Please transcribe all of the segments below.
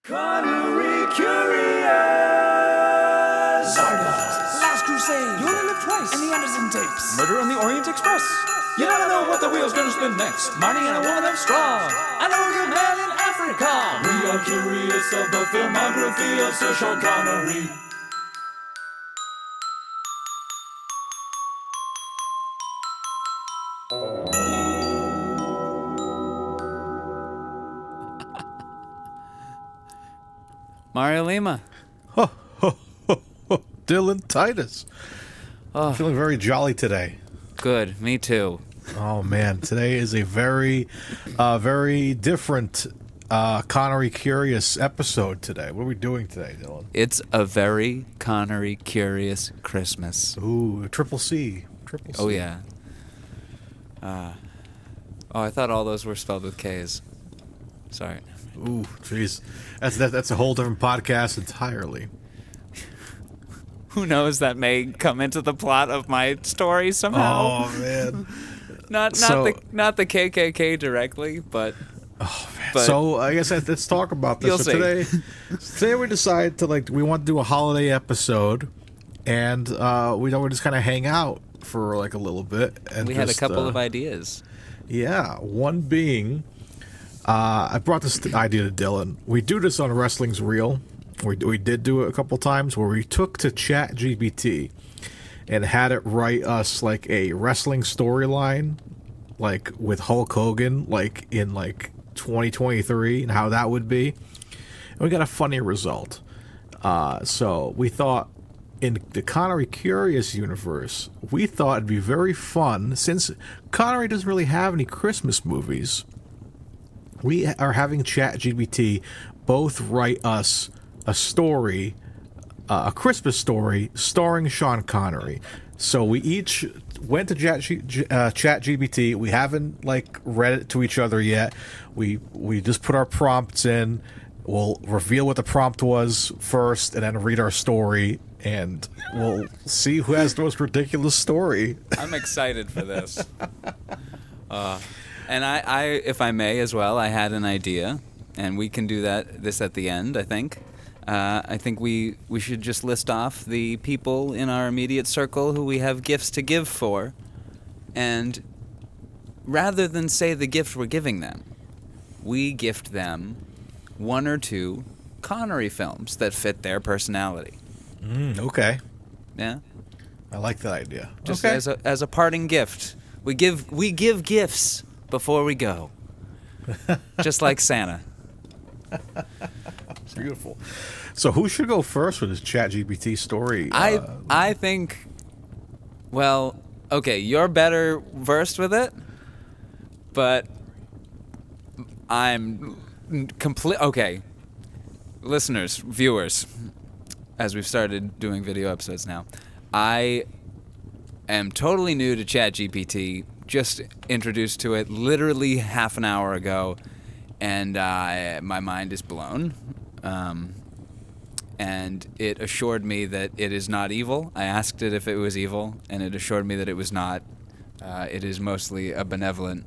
Connery Curious! Zardoz! Last Crusade! You Only Live Twice! And the Anderson Tapes! Murder on the Orient Express! You never know what the wheel's gonna spin next. Mining and a woman of straw. I know a good man in Africa. We are curious of the filmography of Sir Sean Connery. Mario Lima. Dylan Titus. Oh, Feeling very jolly today. good. Me too. Oh man, today is a very different Connery Curious episode today. What are we doing today, Dylan? It's a very Connery Curious Christmas. Ooh, triple C. Oh, yeah. I thought all those were spelled with K's. Sorry. Ooh, jeez. That's a whole different podcast entirely. Who knows, that may come into the plot of my story somehow. Oh man. Not the KKK directly, but... Oh man. But so I guess let's talk about this. You'll So today we decided to we want to do a holiday episode, and we just kind of hang out for a little bit. And we had a couple of ideas. Yeah, one being, I brought this idea to Dylan. We do this on Wrestling's Real. We did do it a couple times where we took to ChatGPT and had it write us a wrestling storyline, with Hulk Hogan, in 2023, and how that would be. And we got a funny result. So we thought, in the Connery Curious universe, we thought it'd be very fun, since Connery doesn't really have any Christmas movies. We are having ChatGPT both write us a story, a Christmas story starring Sean Connery. So we each went to ChatGPT. We haven't read it to each other yet. We just put our prompts in. We'll reveal what the prompt was first, and then read our story, and we'll see who has the most ridiculous story. I'm excited for this. And I, if I may as well, I had an idea, and we can do this at the end, I think. I think we should just list off the people in our immediate circle who we have gifts to give for, and rather than say the gift we're giving them, we gift them one or two Connery films that fit their personality. Okay. Yeah? I like that idea. Just okay. as a parting gift. We give gifts before we go. Just like Santa. Beautiful. So who should go first with this ChatGPT story? I think, well, okay, you're better versed with it, but I'm okay. Listeners, viewers, as we've started doing video episodes now, I am totally new to ChatGPT, just introduced to it literally half an hour ago, and my mind is blown. And it assured me that it is not evil. I asked it if it was evil, and it assured me that it was not. It is mostly a benevolent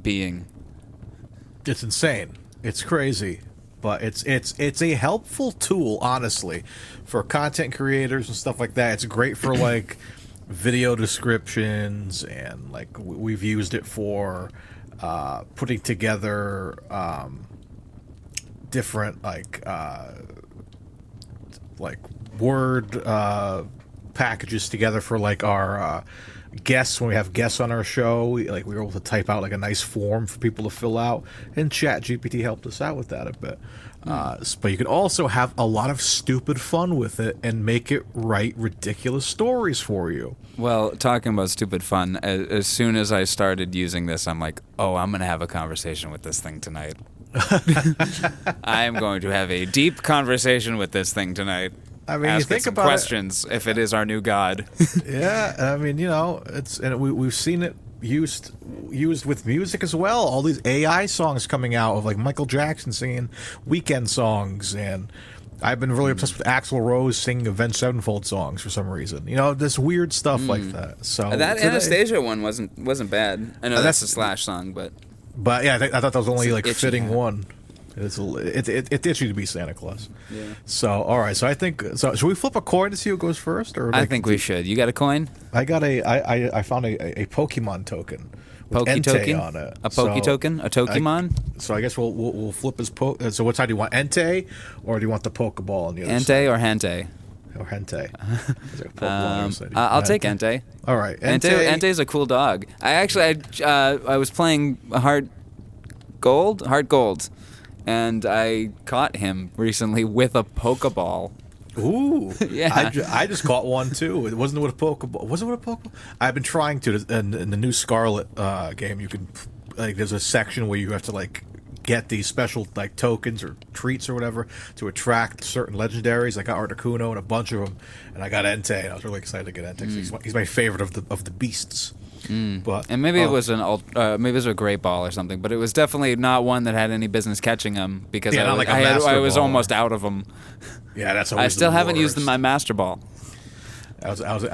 being. It's insane. It's crazy, but it's a helpful tool, honestly, for content creators and stuff like that. It's great for video descriptions, and we've used it for putting together different word packages together for our guests. When we have guests on our show, we were able to type out a nice form for people to fill out, and ChatGPT helped us out with that a bit. But you can also have a lot of stupid fun with it and make it write ridiculous stories for you. Well, talking about stupid fun, as soon as I started using this, I'm like, oh, I'm going to have a conversation with this thing tonight. I am going to have a deep conversation with this thing tonight. I mean, ask you think it some about questions if it is our new god. Yeah, I mean, we've seen it used with music as well. All these AI songs coming out of Michael Jackson singing Weekend songs, and I've been really obsessed with Axl Rose singing Avenged Sevenfold songs for some reason. This weird stuff like that. So that Anastasia one wasn't bad. I know that's a Slash song, but yeah, I thought that was only It's an itchy fitting hat. one. It's itchy to be Santa Claus. Yeah. So, all right. So I think. So should we flip a coin to see who goes first? Or I think we should. You got a coin? I got I found a Pokemon token. With Pokey Entei token? on it. A Pokey token? A Tokemon? So I guess we'll flip his So what side do you want, Entei, or do you want the Pokeball on the other side? Entei or Hente? Or Hentei? Is there a Pokeball on the other side? I'll take Entei. All right, Entei's a cool dog. I was playing Heart Gold, and I caught him recently with a Pokeball. Ooh, Yeah. I just caught one too. It wasn't with a Pokeball. Was it with a Pokeball? I've been trying to. In the new Scarlet game, you can there's a section where you have to get these special tokens or treats or whatever to attract certain legendaries. I got Articuno and a bunch of them, and I got Entei, and I was really excited to get Entei. So he's my favorite of the beasts. But And maybe it was maybe it was a great ball or something, but it was definitely not one that had any business catching him because Yeah, not like a I Master was Ball. almost out of them. Yeah, that's I always still the haven't used worst. my Master Ball. I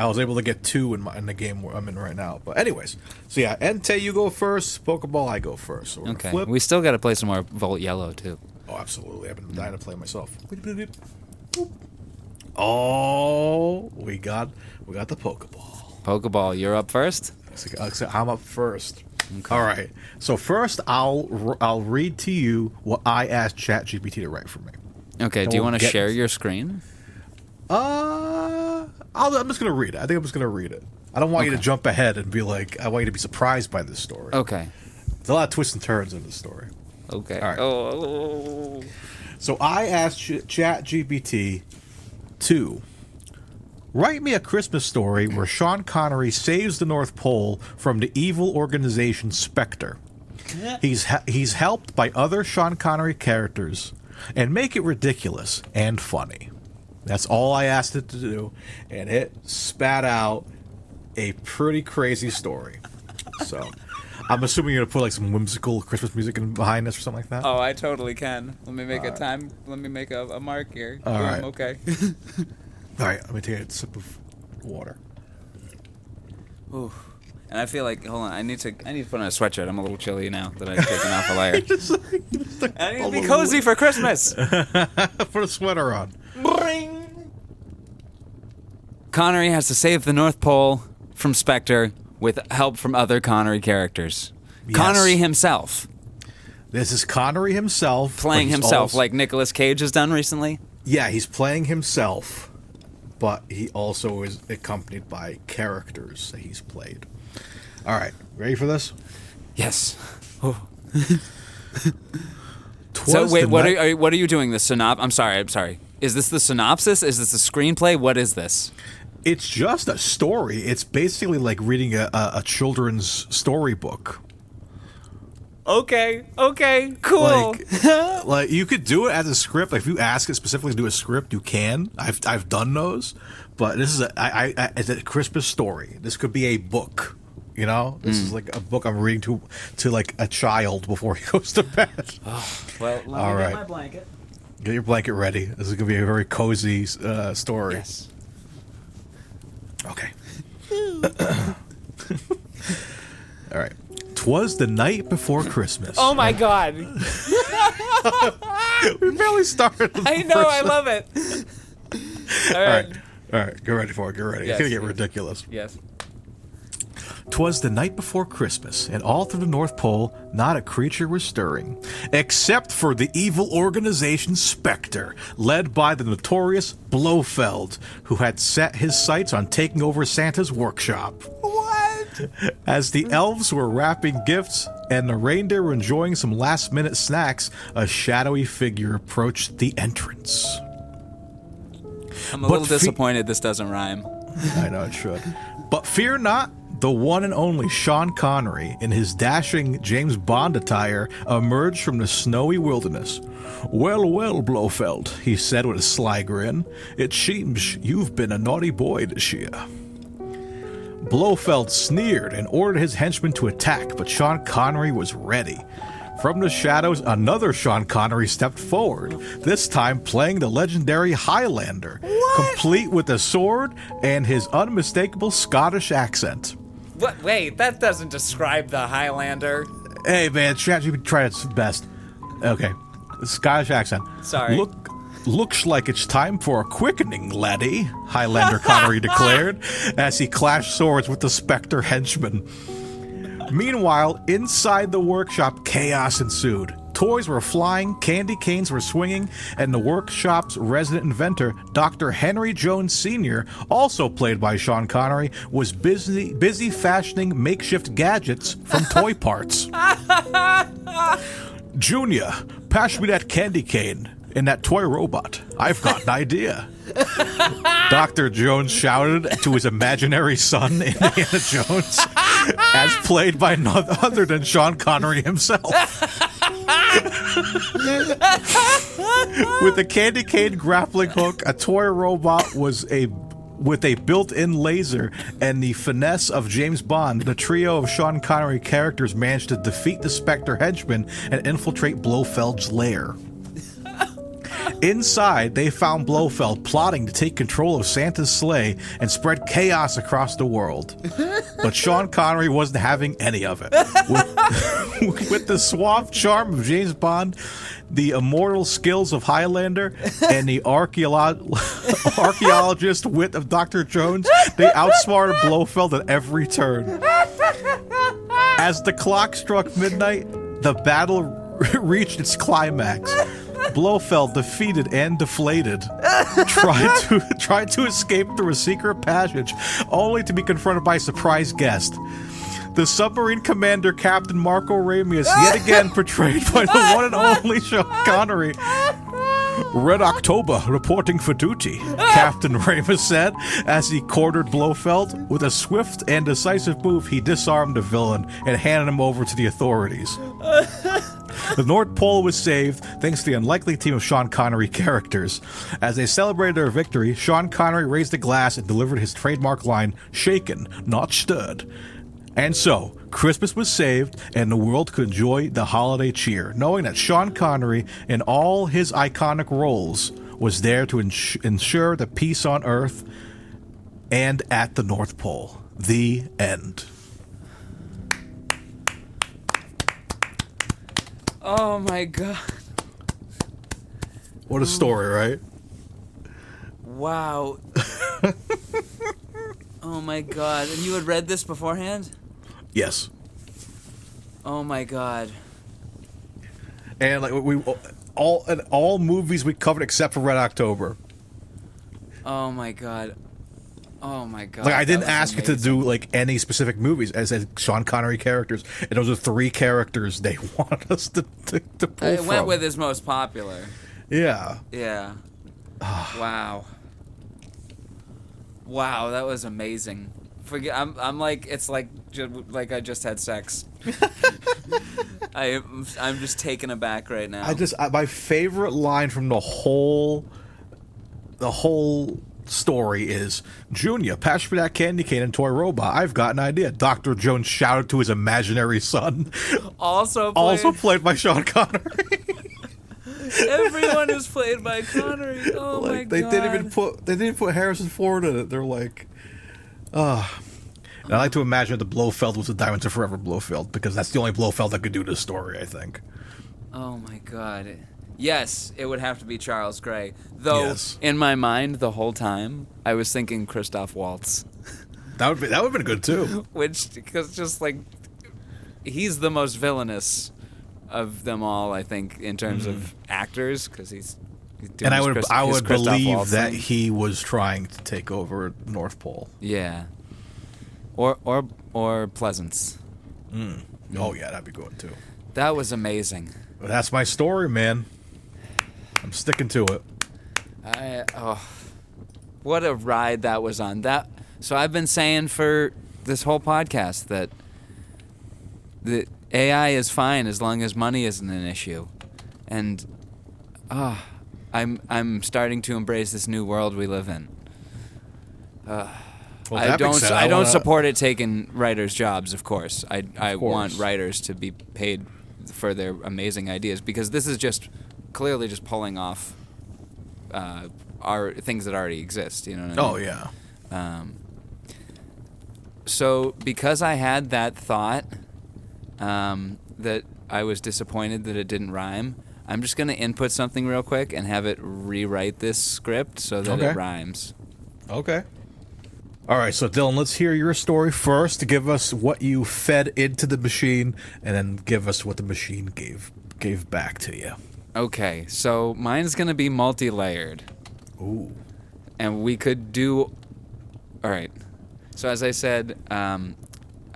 was able to get 2 in the game where I'm in right now. But anyways, so yeah, Entei, you go first. Pokeball, I go first. So we're gonna Okay. flip. We still got to play some more Volt Yellow too. Oh, absolutely. I've been dying to play myself. Oh, we got the Pokeball. Pokeball, you're up first. So I'm up first. Okay. All right. So first, I'll read to you what I asked ChatGPT to write for me. Okay. Do you want to share your screen? I'm just gonna read it. I think I'm just gonna read it. I don't want you to jump ahead and be like. I want you to be surprised by this story. Okay. There's a lot of twists and turns in this story. Okay. All right. Oh. So I asked ChatGPT to write me a Christmas story where Sean Connery saves the North Pole from the evil organization Spectre. He's helped by other Sean Connery characters, and make it ridiculous and funny. That's all I asked it to do, and it spat out a pretty crazy story. So I'm assuming you're gonna put some whimsical Christmas music behind this or something like that. Oh, I totally can. Let me make Let me make a mark here. All right. Okay. All right, let me take a sip of water. Ooh. And I feel like, hold on, I need to put on a sweatshirt. I'm a little chilly now that I've taken off a layer. I need to be cozy for Christmas. Put a sweater on. Bring. Connery has to save the North Pole from Spectre with help from other Connery characters. Yes. Connery himself. This is Connery himself. Playing but he's himself also- like Nicolas Cage has done recently. Yeah, he's playing himself, but he also is accompanied by characters that he's played. All right, ready for this? Yes. Oh. So Twas wait, the what night- are you doing? I'm sorry. Is this the synopsis? Is this a screenplay? What is this? It's just a story. It's basically like reading a children's storybook. Okay, cool. Like you could do it as a script. Like if you ask it specifically to do a script, you can. I've done those, but this is it's a Christmas story. This could be a book. You know, this is like a book I'm reading to like a child before he goes to bed. Well, let All me right. get my blanket. Get your blanket ready. This is gonna be a very cozy story. Yes. Okay. All right. 'Twas the night before Christmas. Oh my God! We barely started. I know, I love it. All right. All right. Get ready for it. Get ready. Yes, It's gonna get yes. ridiculous. Yes. 'Twas the night before Christmas, and all through the North Pole, not a creature was stirring, except for the evil organization Spectre, led by the notorious Blofeld, who had set his sights on taking over Santa's workshop. What? As the elves were wrapping gifts and the reindeer were enjoying some last-minute snacks, a shadowy figure approached the entrance. I'm a But little disappointed this doesn't rhyme. I know it should. But fear not, the one and only Sean Connery, in his dashing James Bond attire, emerged from the snowy wilderness. Well, well, Blofeld, he said with a sly grin. It seems you've been a naughty boy this year. Blofeld sneered and ordered his henchmen to attack, but Sean Connery was ready. From the shadows, another Sean Connery stepped forward, this time playing the legendary Highlander, complete with a sword and his unmistakable Scottish accent. What? Wait, that doesn't describe the Highlander. Hey man, ChatGPT tried its best. Okay. Scottish accent. Sorry. Looks like it's time for a quickening, laddie, Highlander Connery declared as he clashed swords with the Spectre henchman. Meanwhile, inside the workshop, chaos ensued. Toys were flying, candy canes were swinging, and the workshop's resident inventor, Dr. Henry Jones Sr., also played by Sean Connery, was busy fashioning makeshift gadgets from toy parts. Junior, pass me that candy cane and that toy robot. I've got an idea. Dr. Jones shouted to his imaginary son, Indiana Jones, as played by none other than Sean Connery himself. With a candy cane grappling hook, a toy robot with a built-in laser, and the finesse of James Bond, the trio of Sean Connery characters managed to defeat the Spectre henchman and infiltrate Blofeld's lair. Inside, they found Blofeld plotting to take control of Santa's sleigh and spread chaos across the world. But Sean Connery wasn't having any of it. With the suave charm of James Bond, the immortal skills of Highlander, and the archaeologist wit of Dr. Jones, they outsmarted Blofeld at every turn. As the clock struck midnight, the battle reached its climax. Blofeld, defeated and deflated, tried to escape through a secret passage, only to be confronted by a surprise guest. The submarine commander, Captain Marco Ramius, yet again portrayed by the one and only Sean Connery. Red October, reporting for duty, Captain Ramius said as he cornered Blofeld. With a swift and decisive move, he disarmed the villain and handed him over to the authorities. The North Pole was saved thanks to the unlikely team of Sean Connery characters. As they celebrated their victory, Sean Connery raised a glass and delivered his trademark line, "Shaken, not stirred." And so, Christmas was saved, and the world could enjoy the holiday cheer, knowing that Sean Connery, in all his iconic roles, was there to ensure the peace on Earth and at the North Pole. The end. Oh my god. What a story, right? Wow. Oh my god. And you had read this beforehand? Yes. Oh my god. And like all movies we covered except for Red October. Oh my god. Oh my god. Like I didn't ask you to do like any specific movies. I said Sean Connery characters, and those are 3 characters they want us to pull I from. went with his most popular. Yeah. Yeah. Wow. Wow, that was amazing. I'm like, it's like I just had sex. I'm just taken aback right now. My favorite line from the whole story is, "Junior, pass me that candy cane and toy robot. I've got an idea." Dr. Jones shouted to his imaginary son. Also played by Sean Connery. Everyone is played by Connery. Oh my god. They didn't put Harrison Ford in it. They're like, And I like to imagine that Blofeld was the Diamonds Are Forever Blofeld, because that's the only Blofeld that could do this story, I think. Oh my god. Yes, it would have to be Charles Gray. Though, Yes. in my mind, the whole time, I was thinking Christoph Waltz. That would have been good, too. Because just like, he's the most villainous of them all, I think, in terms of actors, because he's doing And I his would Christoph believe Waltz that thing. he was trying to take over North Pole. Yeah. Or Pleasance. Oh, yeah, that'd be good, too. That was amazing. But that's my story, man. I'm sticking to it. What a ride that was on. So I've been saying for this whole podcast that the AI is fine as long as money isn't an issue, and I'm starting to embrace this new world we live in. I don't support it taking writers' jobs, of course. I want writers to be paid for their amazing ideas, because this is just clearly just pulling off our things that already exist. You know what I mean? Oh, yeah. So because I had that thought that I was disappointed that it didn't rhyme, I'm just going to input something real quick and have it rewrite this script so that it rhymes. Okay. All right, so Dylan, let's hear your story first. Give us what you fed into the machine, and then give us what the machine gave back to you. Okay, so mine's going to be multi-layered. Ooh. And we could do... All right. So as I said, I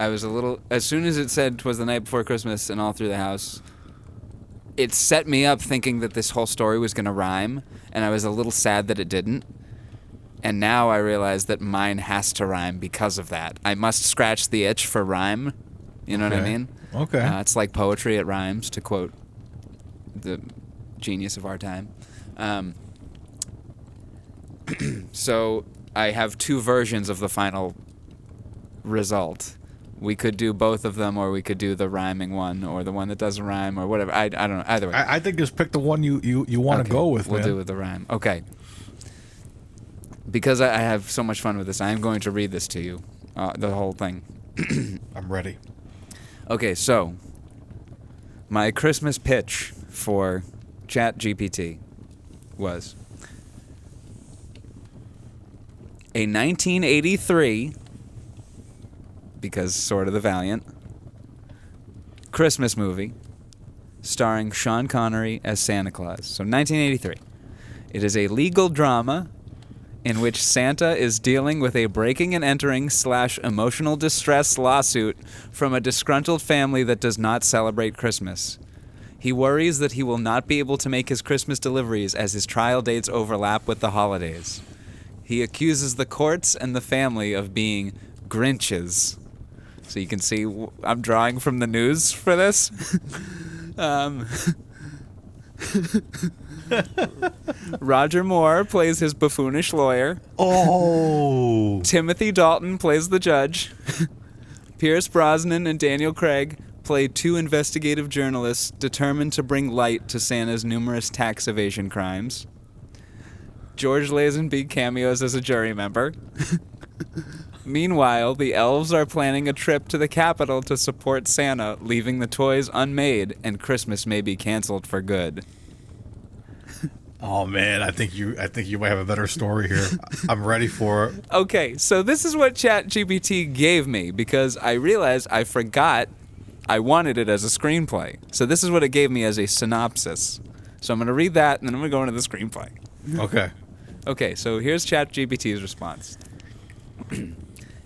was a little... As soon as it said 'twas the night before Christmas and all through the house, it set me up thinking that this whole story was going to rhyme, and I was a little sad that it didn't. And now I realize that mine has to rhyme because of that. I must scratch the itch for rhyme. You know what I mean? Okay. It's like poetry, it rhymes, to quote the genius of our time. So I have two versions of the final result. We could do both of them, or we could do the rhyming one, or the one that doesn't rhyme, or whatever. I don't know. Either way. I think just pick the one you want to go with, We'll man. do with the rhyme. Okay. Because I have so much fun with this, I am going to read this to you, the whole thing. I'm ready. Okay, so my Christmas pitch for ChatGPT was a 1983, because sort of the Valiant, Christmas movie starring Sean Connery as Santa Claus. So 1983. It is a legal drama in which Santa is dealing with a breaking and entering / emotional distress lawsuit from a disgruntled family that does not celebrate Christmas. He worries that he will not be able to make his Christmas deliveries as his trial dates overlap with the holidays. He accuses the courts and the family of being Grinches. So you can see I'm drawing from the news for this. Roger Moore plays his buffoonish lawyer. Oh. Timothy Dalton plays the judge. Pierce Brosnan and Daniel Craig play two investigative journalists determined to bring light to Santa's numerous tax evasion crimes. George Lazenby cameos as a jury member. Meanwhile, the elves are planning a trip to the capital to support Santa, leaving the toys unmade, and Christmas may be canceled for good. Oh man, I think you might have a better story here. I'm ready for it. Okay, so this is what ChatGPT gave me because I realized I forgot I wanted it as a screenplay. So this is what it gave me as a synopsis. So I'm going to read that and then I'm going to go into the screenplay. Okay. Okay, so here's ChatGPT's response.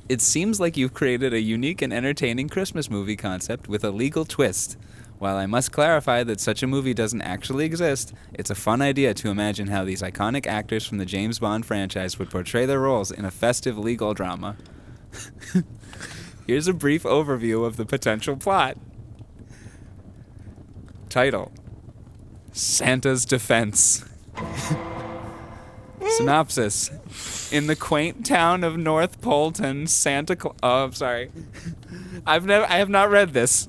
It seems like you've created a unique and entertaining Christmas movie concept with a legal twist. While I must clarify that such a movie doesn't actually exist, it's a fun idea to imagine how these iconic actors from the James Bond franchise would portray their roles in a festive legal drama. Here's a brief overview of the potential plot. Title: Santa's Defense. Synopsis: in the quaint town of North Polton, I have not read this.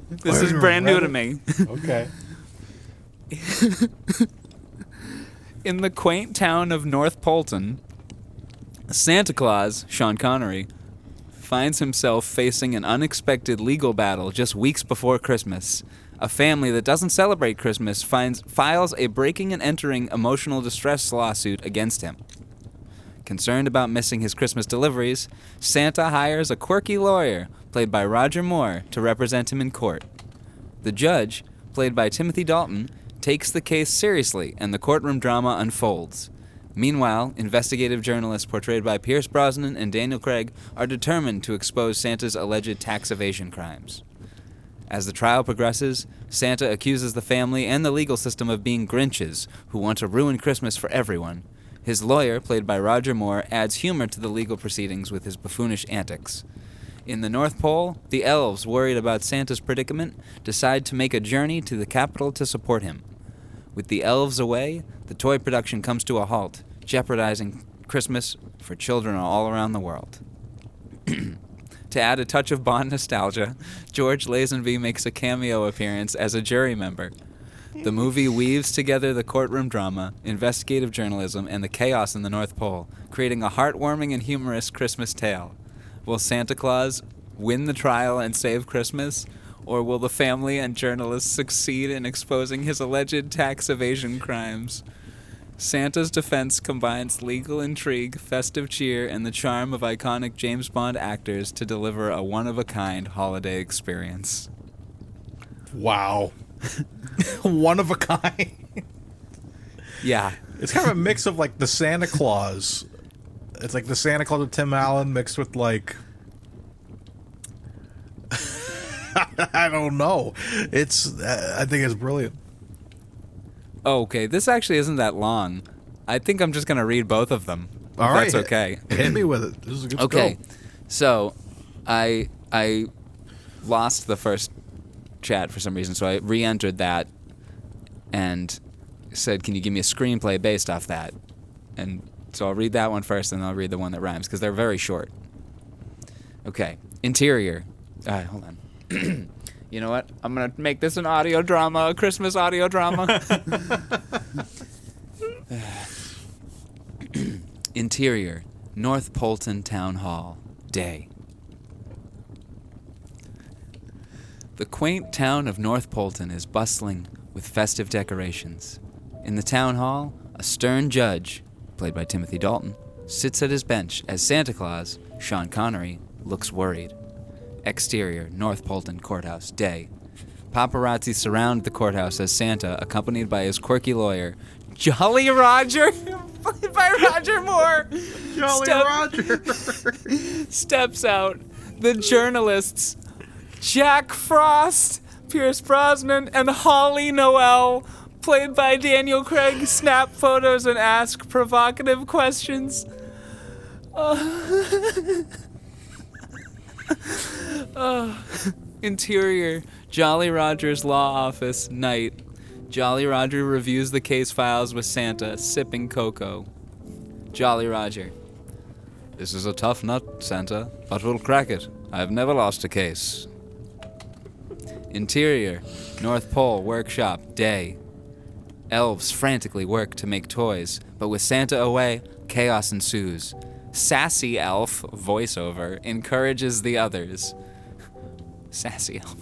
This is brand new to me. Okay. In the quaint town of North Polton, Santa Claus, Sean Connery, finds himself facing an unexpected legal battle just weeks before Christmas. A family that doesn't celebrate Christmas files a breaking and entering emotional distress lawsuit against him. Concerned about missing his Christmas deliveries, Santa hires a quirky lawyer, played by Roger Moore, to represent him in court. The judge, played by Timothy Dalton, takes the case seriously, and the courtroom drama unfolds. Meanwhile, investigative journalists portrayed by Pierce Brosnan and Daniel Craig are determined to expose Santa's alleged tax evasion crimes. As the trial progresses, Santa accuses the family and the legal system of being Grinches who want to ruin Christmas for everyone. His lawyer, played by Roger Moore, adds humor to the legal proceedings with his buffoonish antics. In the North Pole, the elves, worried about Santa's predicament, decide to make a journey to the capital to support him. With the elves away, the toy production comes to a halt, jeopardizing Christmas for children all around the world. To add a touch of Bond nostalgia, George Lazenby makes a cameo appearance as a jury member. The movie weaves together the courtroom drama, investigative journalism, and the chaos in the North Pole, creating a heartwarming and humorous Christmas tale. Will Santa Claus win the trial and save Christmas, Or will the family and journalists succeed in exposing his alleged tax evasion crimes? Santa's defense combines legal intrigue, festive cheer, and the charm of iconic James Bond actors to deliver a one-of-a-kind holiday experience. Wow. One of a kind. Yeah. It's kind of a mix of like the Santa Claus. It's like the Santa Claus of Tim Allen mixed with like I don't know. I think it's brilliant. Okay, this actually isn't that long. I think I'm just going to read both of them. All right. That's okay. Hit me with it. This is a good Okay. go. So, I lost the first chat for some reason, so I re-entered that and said, can you give me a screenplay based off that? And so I'll read that one first, and then I'll read the one that rhymes, because they're very short. Okay. Interior. Hold on. You know what? I'm going to make this an audio drama, a Christmas audio drama. Interior, North Polton Town Hall, day. The quaint town of North Polton is bustling with festive decorations. In the town hall, a stern judge, played by Timothy Dalton, sits at his bench as Santa Claus, Sean Connery, looks worried. Exterior, North Polton Courthouse, day. Paparazzi surround the courthouse as Santa, accompanied by his quirky lawyer, Jolly Roger, played by Roger Moore, Roger. steps out. The journalists, Jack Frost, Pierce Brosnan, and Holly Noel, played by Daniel Craig, snap photos and ask provocative questions. Interior, Jolly Roger's law office, night. Jolly Roger reviews the case files with Santa, sipping cocoa. Jolly Roger. This is a tough nut, Santa, but we'll crack it. I've never lost a case. Interior, North Pole workshop, day. Elves frantically work to make toys, but with Santa away, chaos ensues. Sassy elf, voiceover, encourages the others. Sassy elf.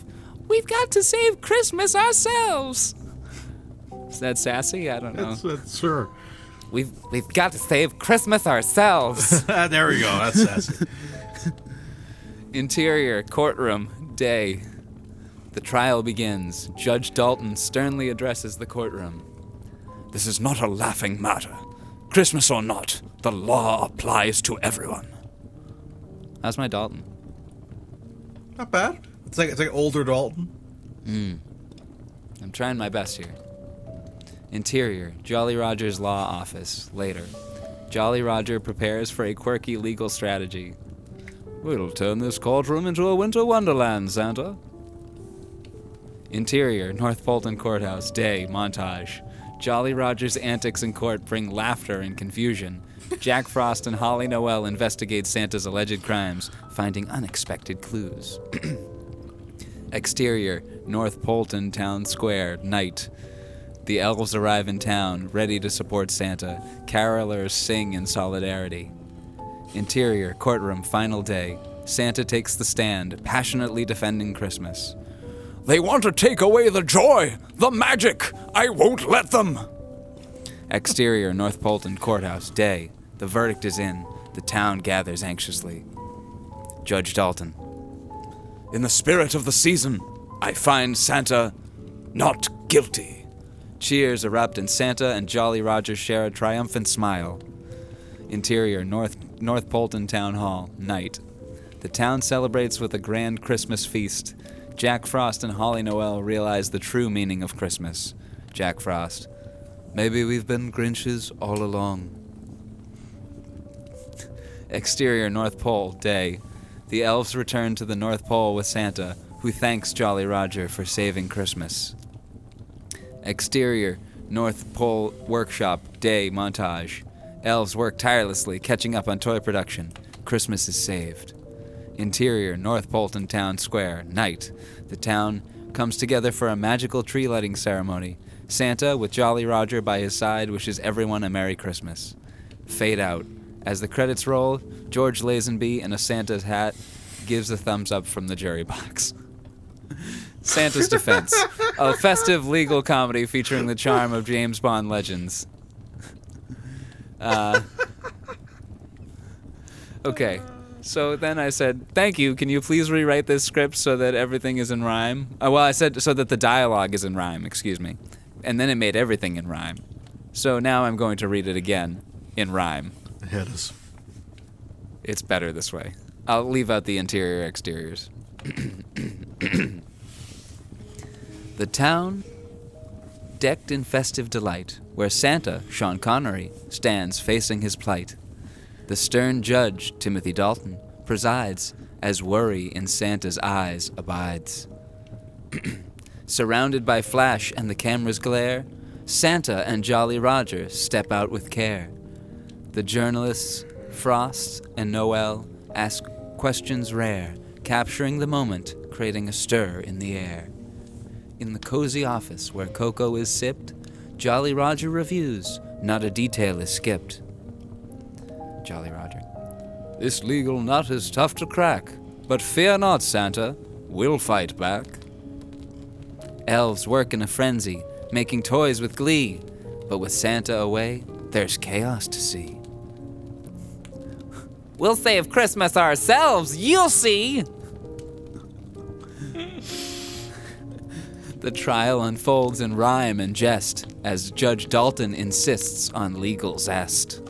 We've got to save Christmas ourselves. Is that sassy? I don't know. That's sure. We've got to save Christmas ourselves. There we go. That's sassy. Interior, courtroom, day. The trial begins. Judge Dalton sternly addresses the courtroom. This is not a laughing matter. Christmas or not, the law applies to everyone. How's my Dalton? Not bad. It's like older Dalton. I'm trying my best here. Interior, Jolly Roger's law office, later. Jolly Roger prepares for a quirky legal strategy. We'll turn this courtroom into a winter wonderland, Santa. Interior, North Polton Courthouse, day, montage. Jolly Roger's antics in court bring laughter and confusion. Jack Frost and Holly Noel investigate Santa's alleged crimes, finding unexpected clues. Exterior, North Polton Town Square, night. The elves arrive in town, ready to support Santa. Carolers sing in solidarity. Interior, courtroom, final day. Santa takes the stand, passionately defending Christmas. They want to take away the joy, the magic. I won't let them. Exterior, North Polton Courthouse, day. The verdict is in. The town gathers anxiously. Judge Dalton. In the spirit of the season, I find Santa not guilty. Cheers erupt and Santa and Jolly Roger share a triumphant smile. Interior, North Polton Town Hall, night. The town celebrates with a grand Christmas feast. Jack Frost and Holly Noel realize the true meaning of Christmas. Jack Frost. Maybe we've been Grinches all along. Exterior, North Pole, day. The elves return to the North Pole with Santa, who thanks Jolly Roger for saving Christmas. Exterior, North Pole workshop, day, montage. Elves work tirelessly, catching up on toy production. Christmas is saved. Interior, North Polton Town Square, night. The town comes together for a magical tree lighting ceremony. Santa, with Jolly Roger by his side, wishes everyone a Merry Christmas. Fade out. As the credits roll, George Lazenby in a Santa's hat gives a thumbs up from the jury box. Santa's Defense, a festive legal comedy featuring the charm of James Bond legends. Okay, so then I said, thank you, can you please rewrite this script so that everything is in rhyme? Well, I said so that the dialogue is in rhyme, excuse me. And then it made everything in rhyme. So now I'm going to read it again in rhyme. Hit us. It's better this way. I'll leave out the interior exteriors. The town, decked in festive delight, where Santa, Sean Connery, stands facing his plight. The stern judge, Timothy Dalton, presides, as worry in Santa's eyes abides. Surrounded by flash and the camera's glare, Santa and Jolly Roger step out with care. The journalists, Frost and Noel, ask questions rare, capturing the moment, creating a stir in the air. In the cozy office where cocoa is sipped, Jolly Roger reviews, not a detail is skipped. Jolly Roger. This legal nut is tough to crack, but fear not, Santa, we'll fight back. Elves work in a frenzy, making toys with glee, but with Santa away, there's chaos to see. We'll save Christmas ourselves, you'll see! The trial unfolds in rhyme and jest, as Judge Dalton insists on legal zest.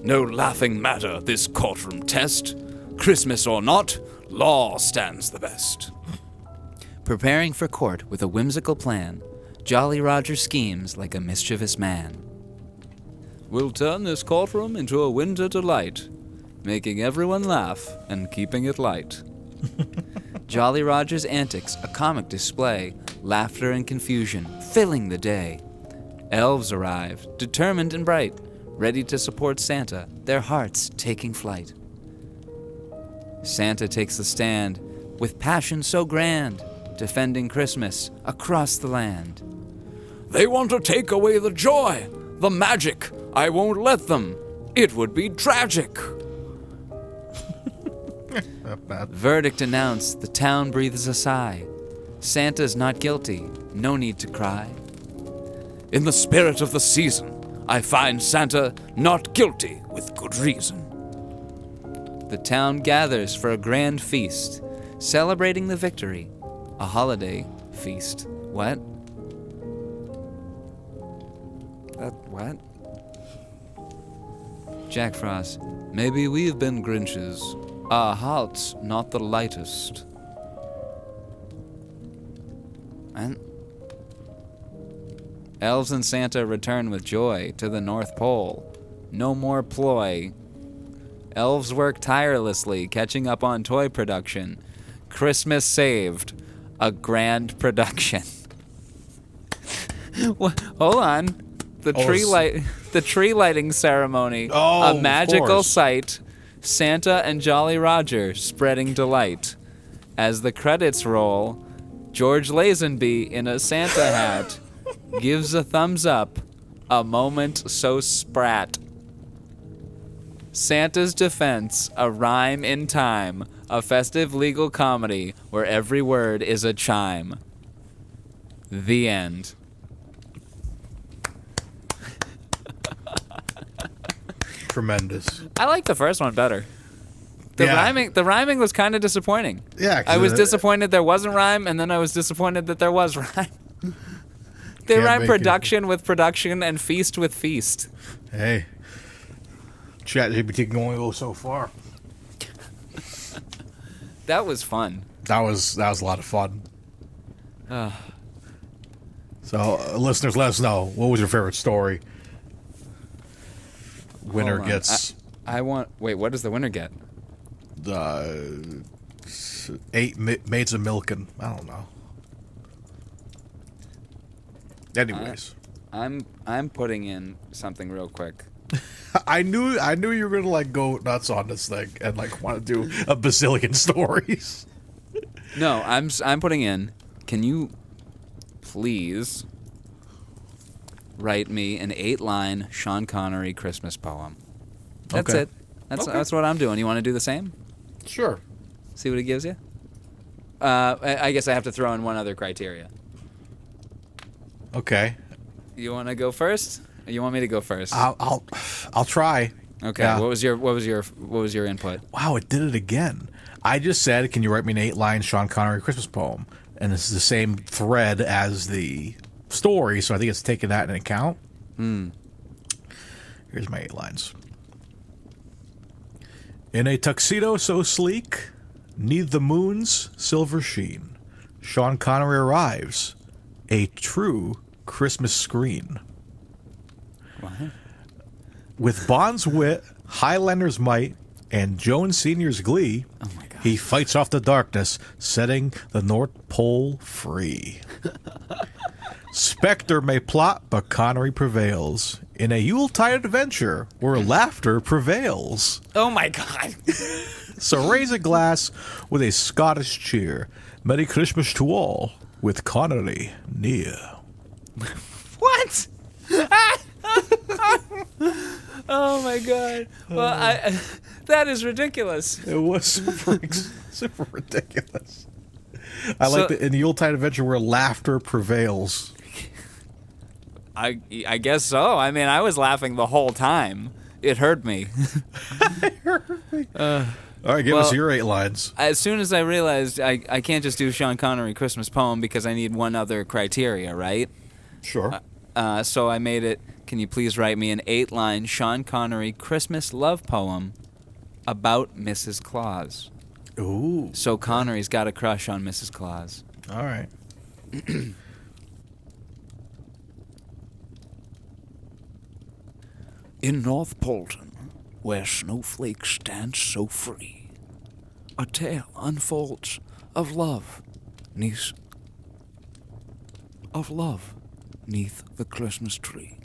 No laughing matter, this courtroom test. Christmas or not, law stands the best. Preparing for court with a whimsical plan, Jolly Roger schemes like a mischievous man. We'll turn this courtroom into a winter delight, making everyone laugh and keeping it light. Jolly Roger's antics, a comic display, laughter and confusion, filling the day. Elves arrive, determined and bright, ready to support Santa, their hearts taking flight. Santa takes the stand, with passion so grand, defending Christmas across the land. They want to take away the joy, the magic. I won't let them. It would be tragic. Not bad. Verdict announced, the town breathes a sigh. Santa's not guilty, no need to cry. In the spirit of the season, I find Santa not guilty with good reason. The town gathers for a grand feast, celebrating the victory, a holiday feast. What? What? Jack Frost, maybe we've been Grinches, our hearts not the lightest. And elves and Santa return with joy to the North Pole. No more ploy. Elves work tirelessly, catching up on toy production. Christmas saved. A grand production. Hold on. The tree lighting ceremony. Oh, a magical of sight. Santa and Jolly Roger spreading delight. As the credits roll, George Lazenby in a Santa hat gives a thumbs up. A moment so sprat. Santa's Defense, a rhyme in time, a festive legal comedy where every word is a chime. The end. Tremendous. I like the first one better. The rhyming was kind of disappointing. Yeah, I was disappointed there wasn't rhyme, and then I was disappointed that there was rhyme. They Can't rhyme make production with production and feast with feast. Hey, ChatGPT can only go so far. That was fun. That was a lot of fun. So, listeners, let us know, what was your favorite story? Winner Hold on. gets Wait, what does the winner get? 8 maids of milking. I don't know. Anyways, I'm putting in something real quick. I knew you were gonna go nuts on this thing and want to do a bazillion stories. No, I'm putting in. Can you please write me an 8-line Sean Connery Christmas poem? That's Okay. it. That's what I'm doing. You want to do the same? Sure. See what it gives you? I guess I have to throw in one other criteria. Okay. You want to go first? Or you want me to go first? I'll try. Okay. Yeah. What was your input? Wow, it did it again. I just said, can you write me an 8-line Sean Connery Christmas poem? And this is the same thread as the story, so I think it's taking that into account. Here's my 8 lines. In a tuxedo so sleek, 'neath the moon's silver sheen, Sean Connery arrives, a true Christmas screen. What? With Bond's wit, Highlander's might, and Jones Sr.'s glee, Oh my God. he fights off the darkness, setting the North Pole free. Spectre may plot, but Connery prevails in a Yuletide adventure where laughter prevails. Oh my God. So raise a glass with a Scottish cheer. Merry Christmas to all, with Connery near. What? Oh my God. Well, that is ridiculous. It was super ridiculous. I like that in the Yuletide adventure where laughter prevails. I guess so. I mean, I was laughing the whole time. It hurt me. All right, give us your 8 lines. As soon as I realized I can't just do Sean Connery Christmas poem because I need one other criteria, right? Sure. So I made it, can you please write me an 8-line Sean Connery Christmas love poem about Mrs. Claus? Ooh. So Connery's got a crush on Mrs. Claus. All right. In North Polton, where snowflakes dance so free, a tale unfolds of love neath the Christmas tree.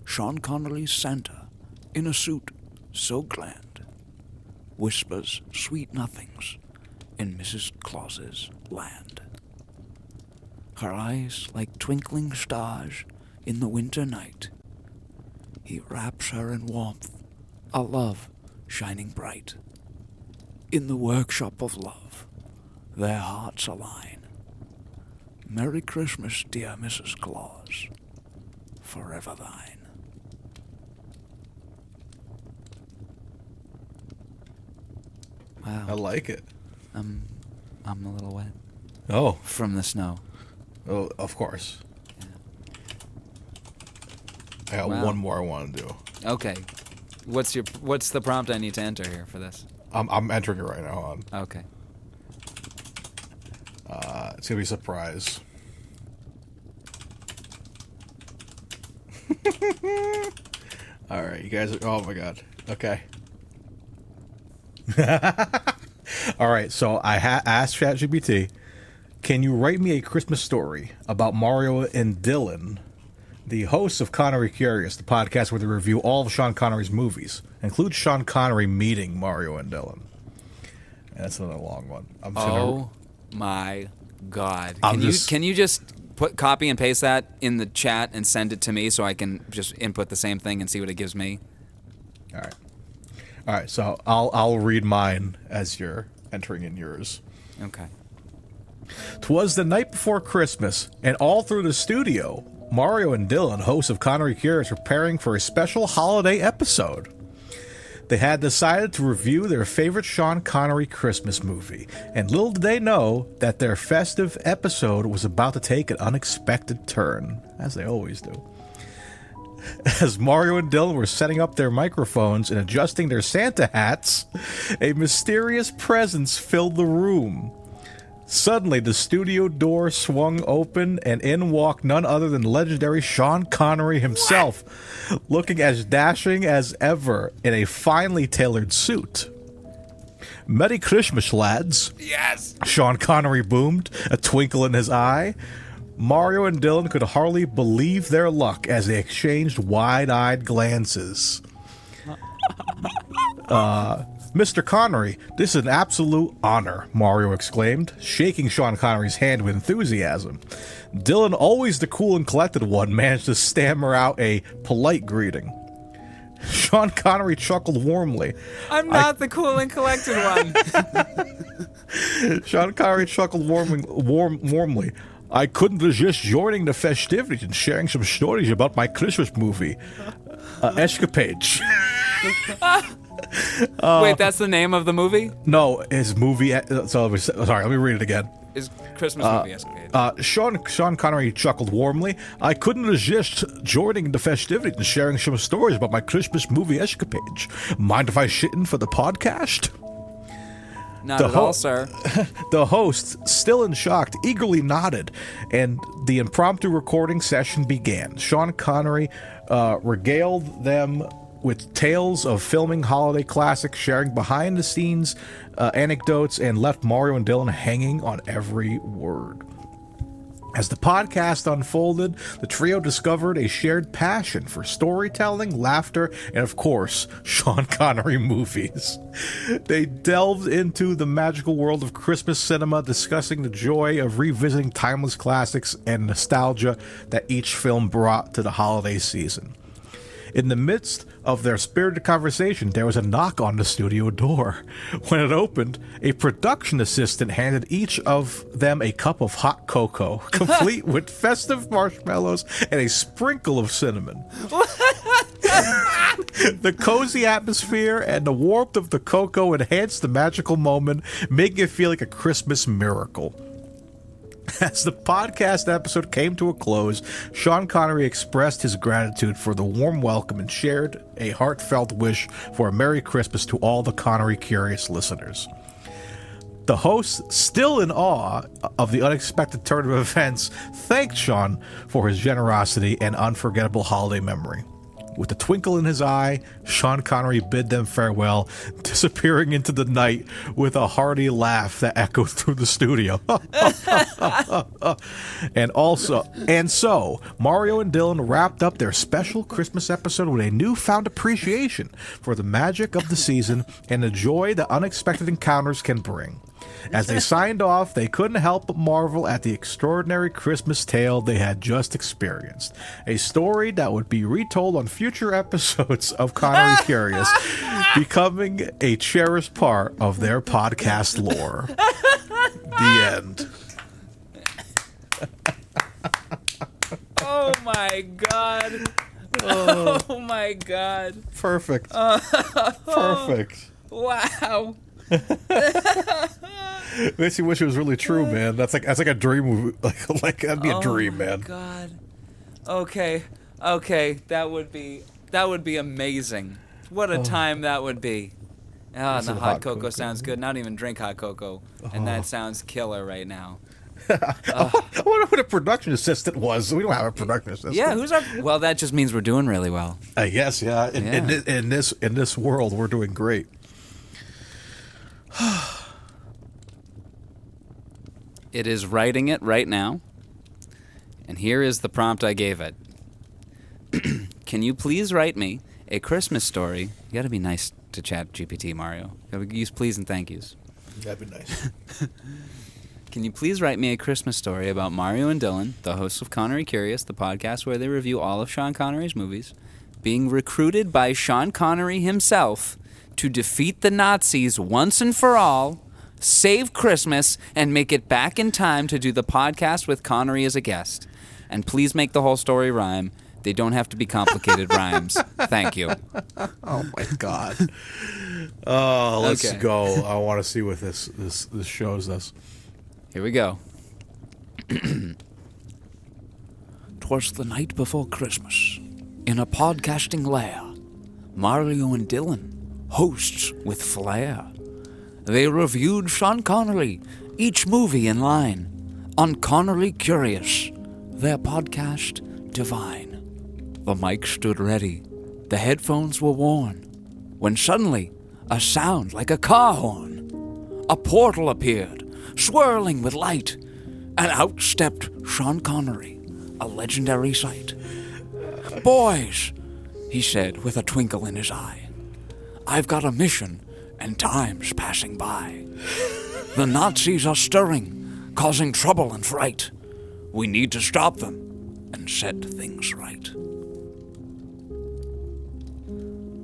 Sean Connery's Santa, in a suit so grand, whispers sweet nothings in Mrs. Claus's land. Her eyes like twinkling stars in the winter night. He wraps her in warmth, a love shining bright. In the workshop of love, their hearts align. Merry Christmas, dear Mrs. Claus, forever thine. Wow. I like it. I'm a little wet Oh, from the snow. oh, of course. I got Wow. one more I want to do. Okay. What's the prompt I need to enter here for this? I'm entering it right now. On. Okay. It's gonna be a surprise. All right, you guys. Oh my god. Okay. All right. So I asked ChatGPT, can you write me a Christmas story about Mario and Dylan, the hosts of Connery Curious, the podcast where they review all of Sean Connery's movies, includes Sean Connery meeting Mario and Dylan. And that's another long one. I'm just Oh my God. I'm Can you just copy and paste that in the chat and send it to me so I can just input the same thing and see what it gives me? All right. So I'll read mine as you're entering in yours. Okay. 'Twas the night before Christmas, and all through the studio, Mario and Dylan, hosts of Connery Curious, were preparing for a special holiday episode. They had decided to review their favorite Sean Connery Christmas movie, and little did they know that their festive episode was about to take an unexpected turn, as they always do. As Mario and Dylan were setting up their microphones and adjusting their Santa hats, a mysterious presence filled the room. Suddenly, the studio door swung open, and in walked none other than legendary Sean Connery himself, looking as dashing as ever in a finely tailored suit. "Merry Christmas, lads," Yes! Sean Connery boomed, a twinkle in his eye. Mario and Dylan could hardly believe their luck as they exchanged wide-eyed glances. "Mr. Connery, this is an absolute honor," Mario exclaimed, shaking Sean Connery's hand with enthusiasm. Dylan, always the cool and collected one, managed to stammer out a polite greeting. Sean Connery chuckled warmly. I'm not the cool and collected one. Sean Connery chuckled warmly. I couldn't resist joining the festivities and sharing some stories about my Christmas movie, Escapades. Wait, that's the name of the movie? No, his movie. Sorry, let me read it again. His Christmas movie, Escapade. Sean Connery chuckled warmly. I couldn't resist joining the festivities and sharing some stories about my Christmas movie Escapades. Mind if I shit in for the podcast? Not at all, sir. The host, still in shock, eagerly nodded, and the impromptu recording session began. Sean Connery regaled them with tales of filming holiday classics, sharing behind-the-scenes anecdotes, and left Mario and Dylan hanging on every word. As the podcast unfolded, the trio discovered a shared passion for storytelling, laughter, and of course, Sean Connery movies. They delved into the magical world of Christmas cinema, discussing the joy of revisiting timeless classics and nostalgia that each film brought to the holiday season. In the midst of their spirited conversation, there was a knock on the studio door. When it opened, a production assistant handed each of them a cup of hot cocoa, complete with festive marshmallows and a sprinkle of cinnamon. The cozy atmosphere and the warmth of the cocoa enhanced the magical moment, making it feel like a Christmas miracle. As the podcast episode came to a close, Sean Connery expressed his gratitude for the warm welcome and shared a heartfelt wish for a Merry Christmas to all the Connery Curious listeners. The host, still in awe of the unexpected turn of events, thanked Sean for his generosity and unforgettable holiday memory. With a twinkle in his eye, Sean Connery bid them farewell, disappearing into the night with a hearty laugh that echoed through the studio. And so, Mario and Dylan wrapped up their special Christmas episode with a newfound appreciation for the magic of the season and the joy that unexpected encounters can bring. As they signed off, they couldn't help but marvel at the extraordinary Christmas tale they had just experienced. A story that would be retold on future episodes of Connery Curious, becoming a cherished part of their podcast lore. The end. Oh my god. Oh my god. Perfect. Perfect. Wow. Makes you wish it was really true, man. That's like a dream movie. Like that'd be a dream, man. Oh my god. Okay. That would be amazing. What a time that would be. Ah, the hot cocoa sounds good. Not even drink hot cocoa, and that sounds killer right now. I wonder what a production assistant was. We don't have a production assistant. Yeah, who's our? Well, that just means we're doing really well. Yes, yeah. In this world, we're doing great. It is writing it right now, and here is the prompt I gave it. Can you please write me a Christmas story? You got to be nice to Chat GPT, Mario. You got to use please and thank yous. That'd be nice. Can you please write me a Christmas story about Mario and Dylan, the hosts of Connery Curious, the podcast where they review all of Sean Connery's movies, being recruited by Sean Connery himself to defeat the Nazis once and for all, save Christmas, and make it back in time to do the podcast with Connery as a guest. And please make the whole story rhyme. They don't have to be complicated rhymes. Thank you. Oh my god. Oh, let's Okay. go. I want to see what this shows us. Here we go. 'Twas the night before Christmas. In a podcasting lair, Mario and Dylan, hosts with flair. They reviewed Sean Connery, each movie in line, on Connery Curious, their podcast divine. The mic stood ready, the headphones were worn, when suddenly a sound like a car horn. A portal appeared, swirling with light, and out stepped Sean Connery, a legendary sight. "Boys," he said with a twinkle in his eye, "I've got a mission, and time's passing by. The Nazis are stirring, causing trouble and fright. We need to stop them and set things right."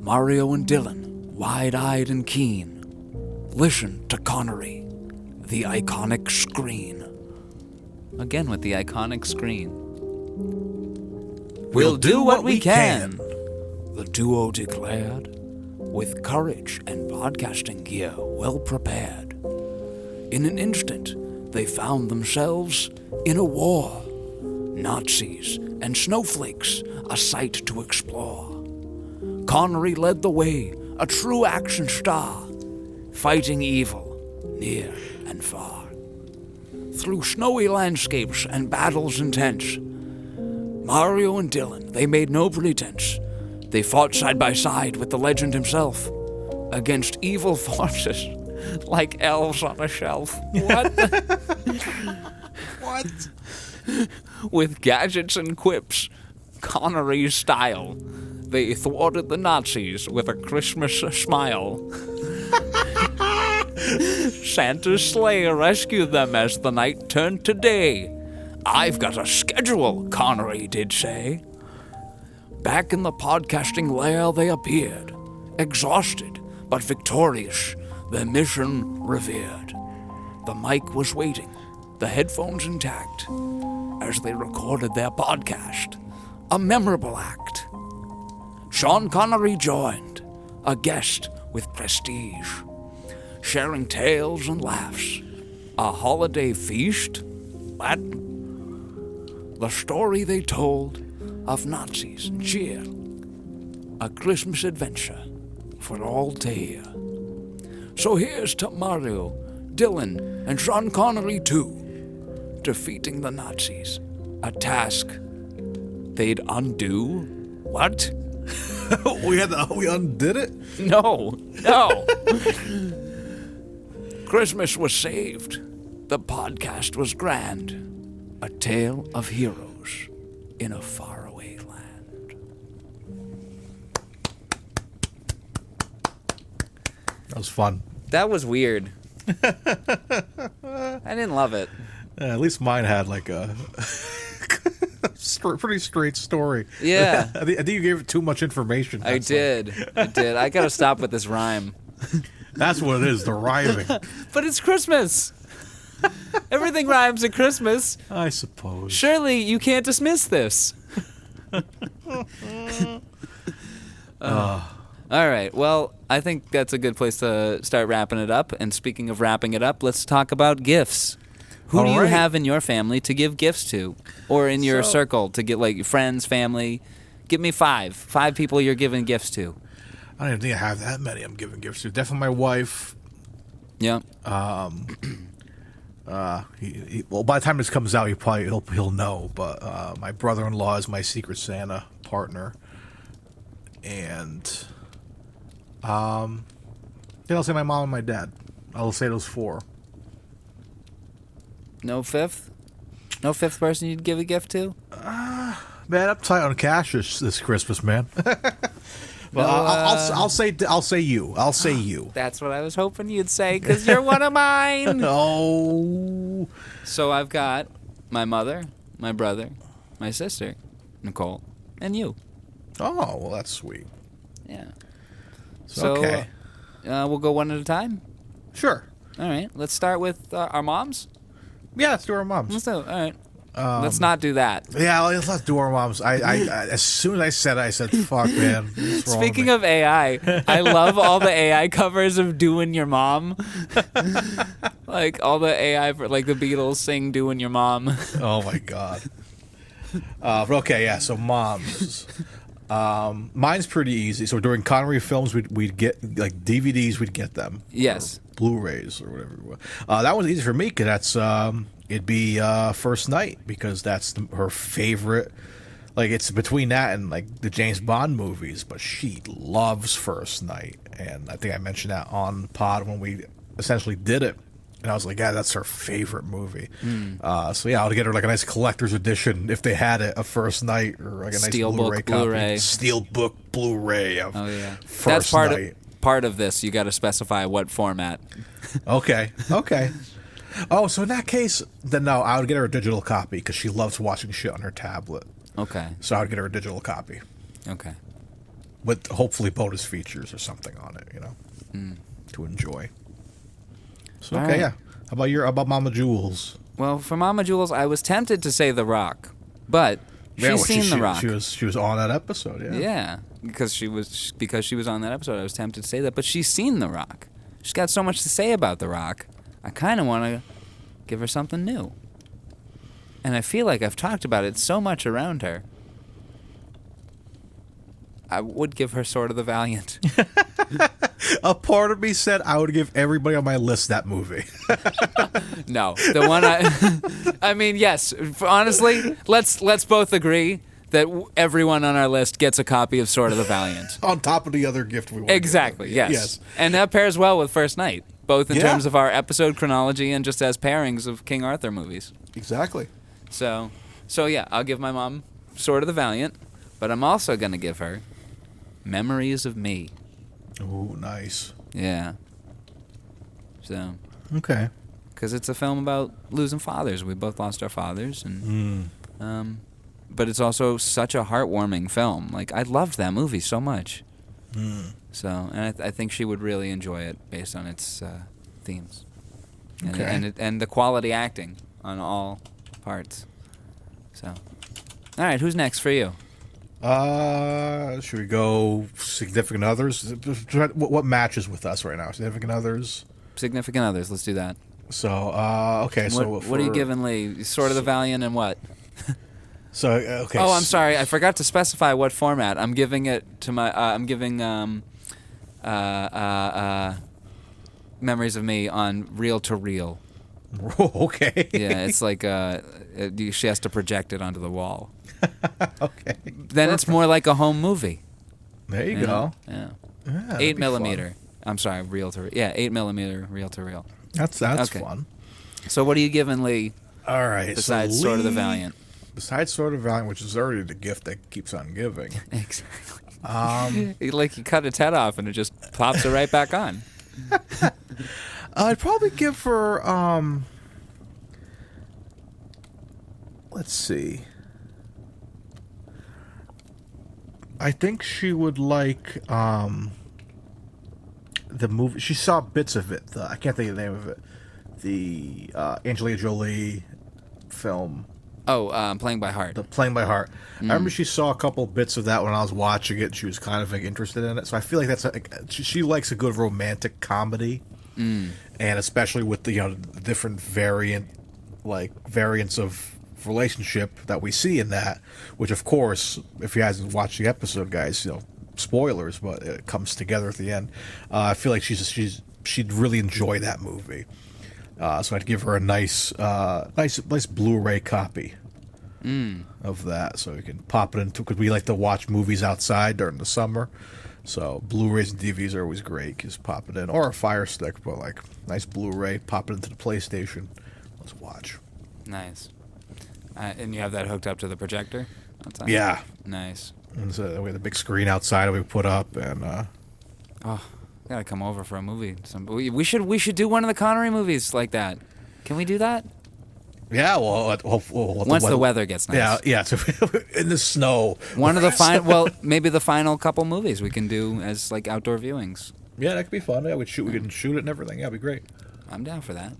Mario and Dylan, wide-eyed and keen, listened to Connery, the iconic screen. Again with the iconic screen. We'll do what we can, the duo declared, with courage and podcasting gear well prepared. In an instant, they found themselves in a war. Nazis and snowflakes, a sight to explore. Connery led the way, a true action star, fighting evil near and far. Through snowy landscapes and battles intense, Mario and Dylan, they made no pretense. They fought side by side with the legend himself against evil forces like elves on a shelf. What? What? With gadgets and quips, Connery's style, they thwarted the Nazis with a Christmas smile. Santa's sleigh rescued them as the night turned to day. I've got a schedule, Connery did say. Back in the podcasting lair they appeared, exhausted but victorious, their mission revered. The mic was waiting, the headphones intact, as they recorded their podcast, a memorable act. Sean Connery joined, a guest with prestige, sharing tales and laughs, a holiday feast. What? The story they told of Nazis and cheer, a Christmas adventure for all to hear. So here's to Mario, Dylan, and Sean Connery too, defeating the Nazis, a task they'd undo. What? we undid it? No. Christmas was saved. The podcast was grand. A tale of heroes in a faraway land. That was fun. That was weird. I didn't love it. At least mine had like a pretty straight story. Yeah. I think you gave it too much information. I did. I gotta stop with this rhyme. That's what it is, the rhyming. But it's Christmas. Everything rhymes at Christmas. I suppose. Surely you can't dismiss this. All right. Well, I think that's a good place to start wrapping it up. And speaking of wrapping it up, let's talk about gifts. Who do you have in your family to give gifts to? Or in your circle to get, like, friends, family? Give me five. 5 people you're giving gifts to. I don't even think I have that many I'm giving gifts to. Definitely my wife. Yeah. Well, by the time this comes out, he'll know. But my brother-in-law is my Secret Santa partner, and then I'll say my mom and my dad. I'll say those 4. No fifth? No fifth person you'd give a gift to? Man, I'm tight on cash this Christmas, man. Well, I'll say you. I'll say you. That's what I was hoping you'd say, because you're one of mine. Oh. So I've got my mother, my brother, my sister, Nicole, and you. Oh, well, that's sweet. Yeah. So, okay. We'll go one at a time? Sure. All right. Let's start with our moms. Yeah, let's do our moms. Let's do it. All right. Let's not do that. Yeah, let's not do our moms. I as soon as I said it, I said, fuck, man. Speaking of AI, I love all the AI covers of Doing Your Mom. Like all the AI, for, like the Beatles sing Doing Your Mom. Oh, my God. But okay, yeah, so moms. Mine's pretty easy. So during Connery films, we'd get, like, DVDs, we'd get them. Yes. Blu-rays or whatever it was. That was easy for me because that's it'd be First Night, because that's her favorite. Like, it's between that and like the James Bond movies, but she loves First Night, and I think I mentioned that on pod when we essentially did it, and I was like, yeah, that's her favorite movie. So yeah, I'll get her like a nice collector's edition if they had it, a First Night, or like a nice Blu-ray copy. Blu-ray. Steelbook Blu-ray of That's First Night. Part of this. You got to specify what format. Okay. Oh, so in that case, then no, I would get her a digital copy because she loves watching shit on her tablet. Okay. So I would get her a digital copy. Okay. with hopefully bonus features or something on it, to enjoy. So All okay, right. yeah. How about Mama Jules? Well, for Mama Jules, I was tempted to say The Rock, but she's seen The Rock. She was on that episode. Yeah. Yeah, because she was on that episode. I was tempted to say that, but she's seen The Rock. She's got so much to say about The Rock. I kind of want to give her something new. And I feel like I've talked about it so much around her. I would give her Sword of the Valiant. A part of me said I would give everybody on my list that movie. No, the one I mean, yes. Honestly, let's both agree that everyone on our list gets a copy of Sword of the Valiant. On top of the other gift we want. Exactly. Yes. And that pairs well with First Night, both in terms of our episode chronology and just as pairings of King Arthur movies. Exactly. So yeah, I'll give my mom Sword of the Valiant, but I'm also gonna give her Memories of Me. Oh, nice. Yeah. So. Okay. Because it's a film about losing fathers. We both lost our fathers, and but it's also such a heartwarming film. Like, I loved that movie so much. So, and I think she would really enjoy it based on its themes, and the quality acting on all parts. So, all right, who's next for you? Should we go significant others? What matches with us right now? Significant others. Significant others. Let's do that. So, okay. What are you giving Lee? Sword of the Valiant and what? So, okay. Oh, I'm sorry. I forgot to specify what format. I'm giving it to my. I'm giving Memories of Me on reel to reel. Okay. Yeah, it's like she has to project it onto the wall. Okay. Then it's more like a home movie. There you go. Yeah. Yeah, 8 millimeter. I'm sorry, reel to reel. Yeah, 8 millimeter reel to reel. That's Okay. fun. So what are you giving Lee? All right. Besides so Sword of the Valiant. Besides Sword of the Valiant, which is already the gift that keeps on giving. Exactly. Like you cut its head off and it just plops it right back on. I'd probably give her. Let's see. I think she would like the movie. She saw bits of it. I can't think of the name of it. The Angelina Jolie film. Oh, Playing by Heart. The Playing by Heart. I remember she saw a couple bits of that when I was watching it. She was kind of like interested in it. So I feel like she likes a good romantic comedy, and especially with the different variants of relationship that we see in that. Which of course, if you hasn't watched the episode, guys, spoilers, but it comes together at the end. I feel like she'd really enjoy that movie. So I'd give her a nice Blu-ray copy of that, so we can pop it into. Because we like to watch movies outside during the summer, so Blu-rays and DVDs are always great. Just pop it in, or a Fire Stick, but like nice Blu-ray, pop it into the PlayStation. Let's watch. Nice. And you have that hooked up to the projector outside? Yeah. Nice. And so we have the big screen outside that we put up, and Gotta come over for a movie. We should do one of the Connery movies like that. Can we do that? yeah. Well, Once the weather gets nice. yeah. So in the snow. One of the maybe the final couple movies we can do as like outdoor viewings. Yeah, that could be fun. Yeah, we can shoot it and everything. Yeah, it'd be great. I'm down for that.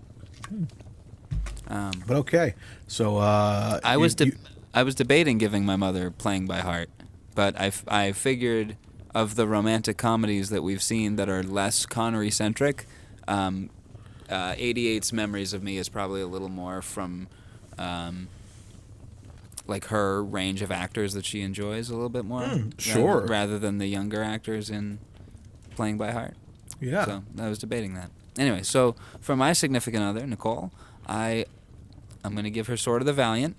But okay, so I was debating giving my mother Playing by Heart, but I figured of the romantic comedies that we've seen that are less Connery-centric, 88's Memories of Me is probably a little more from like her range of actors that she enjoys a little bit more. Sure. Rather than the younger actors in Playing by Heart. Yeah. So I was debating that. Anyway, so for my significant other, Nicole, I'm going to give her Sword of the Valiant.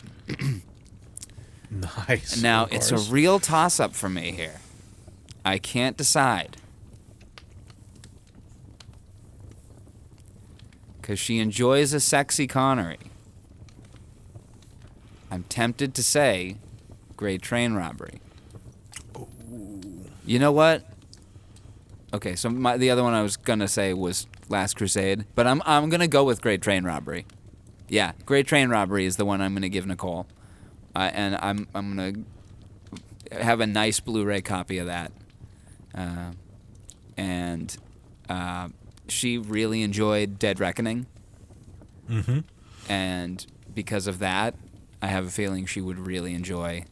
Nice. Now, it's a real toss-up for me here. I can't decide. Because she enjoys a sexy Connery. I'm tempted to say Great Train Robbery. You know what? Okay, so the other one I was going to say was Last Crusade, but I'm going to go with Great Train Robbery. Yeah, Great Train Robbery is the one I'm going to give Nicole. And I'm going to have a nice Blu-ray copy of that. and she really enjoyed Dead Reckoning. Mm-hmm. And because of that, I have a feeling she would really enjoy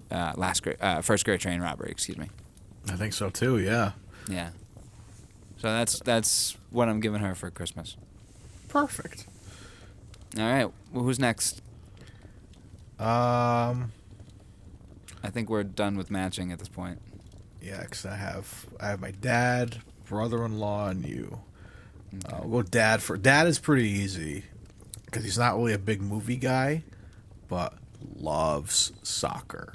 First Great Train Robbery. Excuse me. I think so too. Yeah. Yeah. So that's what I'm giving her for Christmas. Perfect. All right. Well, who's next? I think we're done with matching at this point. Yeah, because I have my dad, brother-in-law, and you. Okay. We'll go dad for. Dad is pretty easy because he's not really a big movie guy, but loves soccer.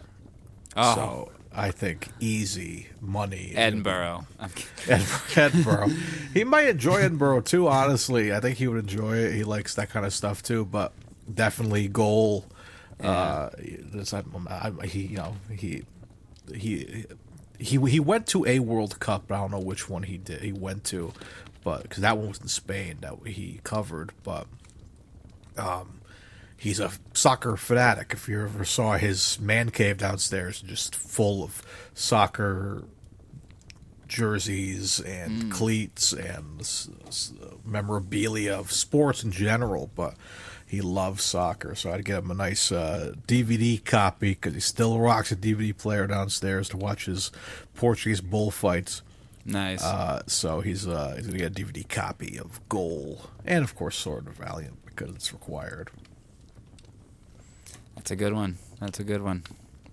Oh. So I think easy money. Edinburgh. I'm kidding. Edinburgh. He might enjoy Edinburgh too. Honestly, I think he would enjoy it. He likes that kind of stuff too. But definitely goal. Yeah. He went to a World Cup. But I don't know which one he did. He went to, but because that one was in Spain that he covered. But he's a soccer fanatic. If you ever saw his man cave downstairs, just full of soccer jerseys and cleats and memorabilia of sports in general, but he loves soccer. So I'd get him a nice DVD copy because he still rocks a DVD player downstairs to watch his Portuguese bullfights. Nice. So he's going to get a DVD copy of Goal and, of course, Sword of Valiant because it's required. That's a good one.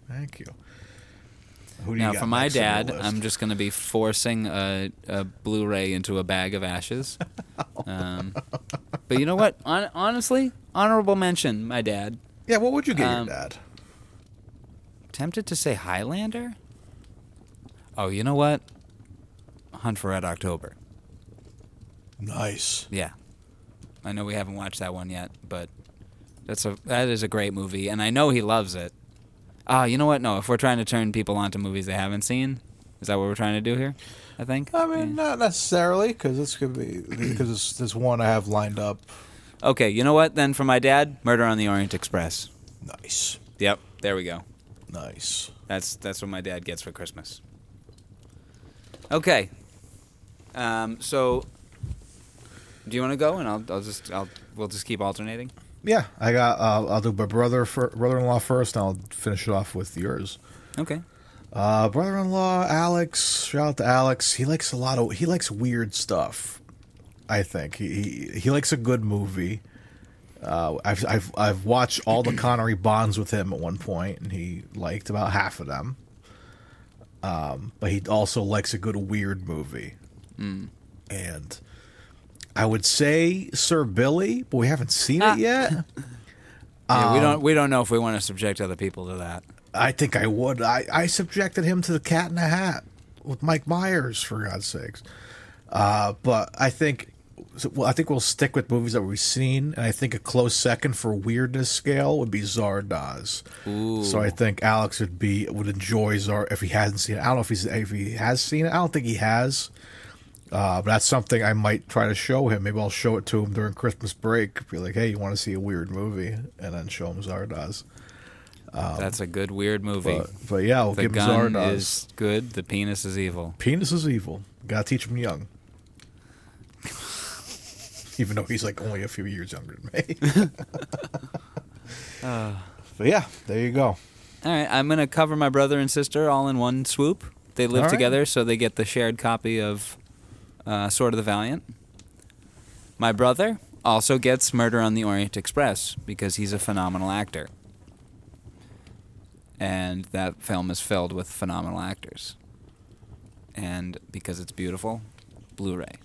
Thank you. Who do you Now, got for my next on your dad, list? I'm just going to be forcing a Blu-ray into a bag of ashes. But you know what? Honestly, honorable mention, my dad. Yeah, what would you get your dad? Tempted to say Highlander? Oh, you know what? Hunt for Red October. Nice. Yeah. I know we haven't watched that one yet, but that is a great movie, and I know he loves it. You know what? No, if we're trying to turn people onto movies they haven't seen, is that what we're trying to do here? I think. I mean, not necessarily, because this could be because there's one I have lined up. Okay, you know what? Then for my dad, Murder on the Orient Express. Nice. Yep, there we go. Nice. That's what my dad gets for Christmas. Okay. So, do you want to go, and we'll just keep alternating. Yeah, I'll do my brother-in-law first, and I'll finish it off with yours. Okay. Brother-in-law Alex. Shout out to Alex. He likes weird stuff. I think he likes a good movie. I've watched all the Connery Bonds with him at one point, and he liked about half of them. But he also likes a good weird movie. And I would say Sir Billy, but we haven't seen it yet. Yeah, we don't know if we want to subject other people to that. I think I would. I subjected him to the Cat in the Hat with Mike Myers, for God's sakes. But I think we'll stick with movies that we've seen, and I think a close second for weirdness scale would be Zardoz. Ooh. So I think Alex would enjoy Zard if he hasn't seen it. I don't know if he has seen it. I don't think he has. But that's something I might try to show him. Maybe I'll show it to him during Christmas break. Be like, hey, you want to see a weird movie? And then show him Zardoz. That's a good weird movie. But yeah, we'll The give him gun Zardoz. is good. The penis is evil. Penis is evil. Gotta teach him young. Even though he's like only a few years younger than me. But yeah, there you go. All right, I'm going to cover my brother and sister all in one swoop. They live All right. together, so they get the shared copy of Sword of the Valiant. My brother also gets Murder on the Orient Express because he's a phenomenal actor. And that film is filled with phenomenal actors. And because it's beautiful, Blu-ray.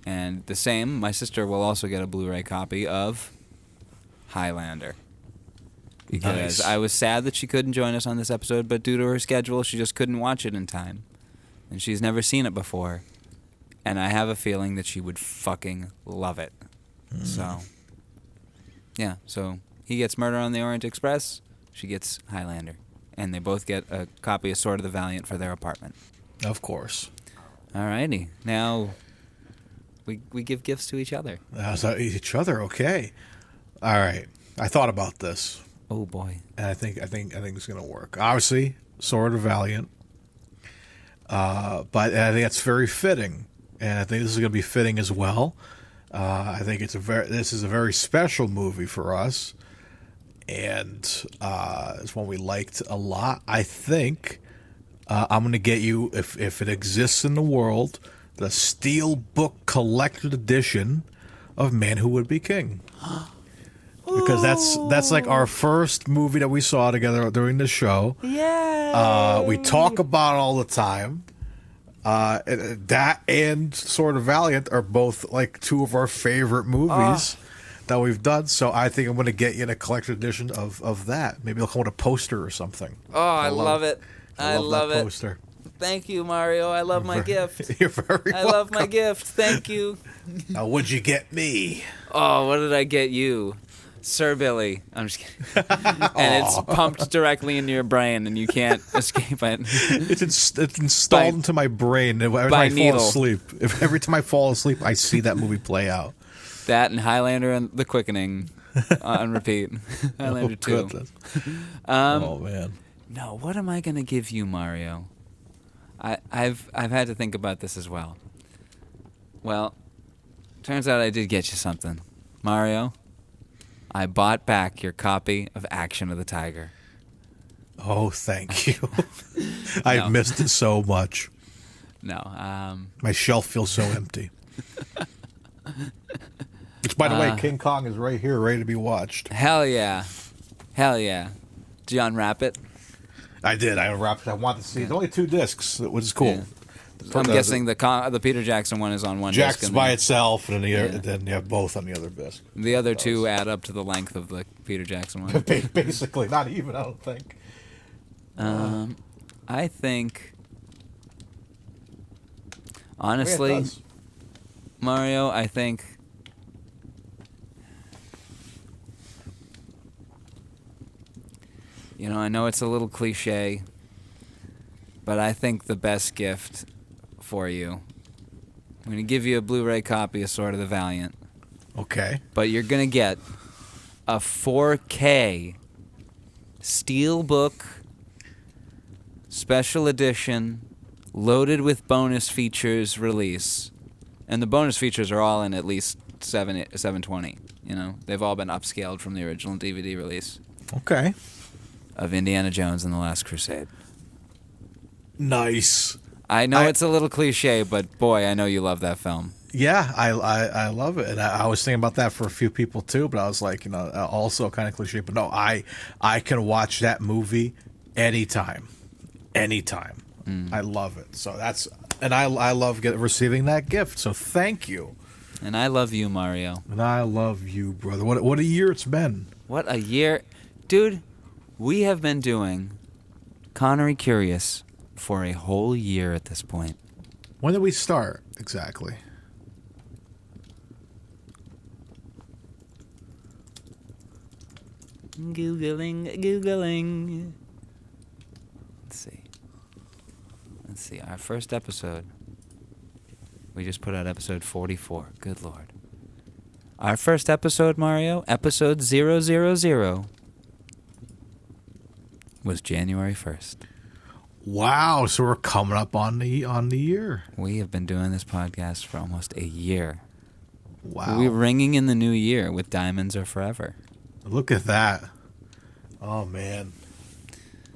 And the same, my sister will also get a Blu-ray copy of Highlander. Because Nice. I was sad that she couldn't join us on this episode, but due to her schedule, she just couldn't watch it in time. And she's never seen it before. And I have a feeling that she would fucking love it. So, yeah. So he gets Murder on the Orient Express. She gets Highlander. And they both get a copy of Sword of the Valiant for their apartment. Of course. Alrighty. Now, we give gifts to each other. Each other, okay. All right. I thought about this, Oh, boy. and I think it's gonna work. Obviously, Sword of Valiant. But I think that's very fitting, and I think this is going to be fitting as well. I think this is a very special movie for us, and it's one we liked a lot. I think I'm going to get you, if it exists in the world, the Steelbook Collected Edition of Man Who Would Be King. Because that's like our first movie that we saw together during the show. Yeah. We talk about it all the time. That and Sword of Valiant are both like two of our favorite movies that we've done. So I think I'm going to get you in a collector's edition of that. Maybe I'll come with a poster or something. Oh, I love it. I love that it. Poster. Thank you, Mario. I love my gift. You're very I welcome. love my gift. Thank you. Now, what'd you get me? Oh, what did I get you? Sir Billy. I'm just kidding. And it's pumped directly into your brain, and you can't escape it. It's installed into my brain every time I fall asleep. Every time I fall asleep, I see that movie play out. That and Highlander and The Quickening on repeat. Highlander 2. Goodness. Oh, man. No, what am I going to give you, Mario? I've had to think about this as well. Well, turns out I did get you something. Mario, I bought back your copy of Action of the Tiger. Oh, thank you. I've missed it so much. No. My shelf feels so empty. Which, by the way, King Kong is right here, ready to be watched. Hell yeah. Hell yeah. Did you unwrap it? I did. I unwrapped it. I wanted to see. It's only 2 discs, which is cool. Yeah. I'm guessing the Peter Jackson one is on one disc. Jackson's by itself, and then you have both on the other disc. The other 2 add up to the length of the Peter Jackson one. Basically, not even, I don't think. I think, honestly, Yeah, Mario, I think I know it's a little cliche, but I think the best gift for you, I'm going to give you a Blu-ray copy of Sword of the Valiant. Okay. But you're going to get a 4K Steelbook special edition loaded with bonus features release. And the bonus features are all in at least 720. They've all been upscaled from the original DVD release. Okay. Of Indiana Jones and the Last Crusade. Nice. I know it's a little cliche, but boy, I know you love that film. Yeah, I love it. And I was thinking about that for a few people too, but I was like, also kind of cliche. But no, I can watch that movie anytime. I love it. So I love receiving that gift. So thank you. And I love you, Mario. And I love you, brother. What a year it's been. What a year. Dude, we have been doing Connery Curious for a whole year at this point. When did we start exactly? Googling. Let's see. Our first episode. We just put out episode 44. Good Lord. Our first episode, Mario, episode 000, was January 1st. Wow, so we're coming up on the year. We have been doing this podcast for almost a year. Wow. We're ringing in the new year with Diamonds Are Forever. Look at that. Oh, man.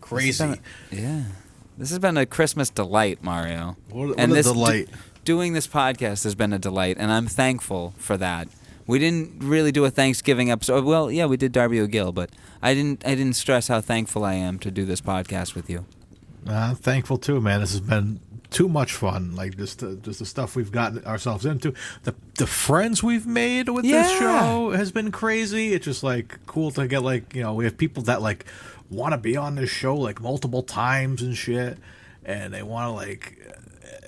Crazy. This has been a Christmas delight, Mario. What a delight. Doing this podcast has been a delight, and I'm thankful for that. We didn't really do a Thanksgiving episode. Well, yeah, we did Darby O'Gill, but I didn't stress how thankful I am to do this podcast with you. I'm thankful too, man. This has been too much fun. Like just the stuff we've gotten ourselves into. The friends we've made with this show has been crazy. It's just like cool to get we have people that like want to be on this show like multiple times and shit, and they want to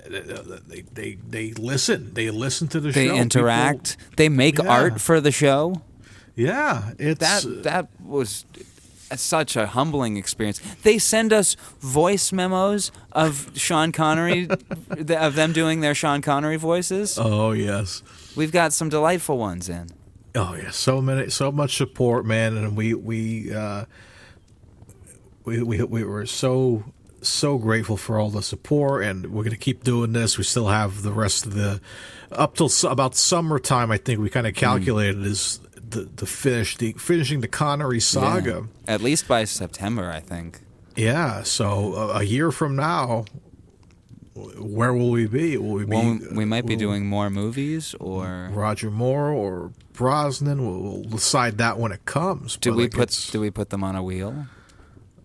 they listen. They listen to the show. They interact. They make art for the show. Yeah, it's that was such a humbling experience. They send us voice memos of Sean Connery, of them doing their Sean Connery voices. Oh yes, we've got some delightful ones in. Oh yeah, so much support, man, and we were so so grateful for all the support, and we're going to keep doing this. We still have the rest of the up till about summertime. I think we kind of calculated is the finishing the Connery saga. Yeah. At least by September, I think. Yeah. So a year from now, where will we be? Will we be? We might be doing more movies, or Roger Moore or Brosnan. We'll decide that when it comes. Do we put them on a wheel?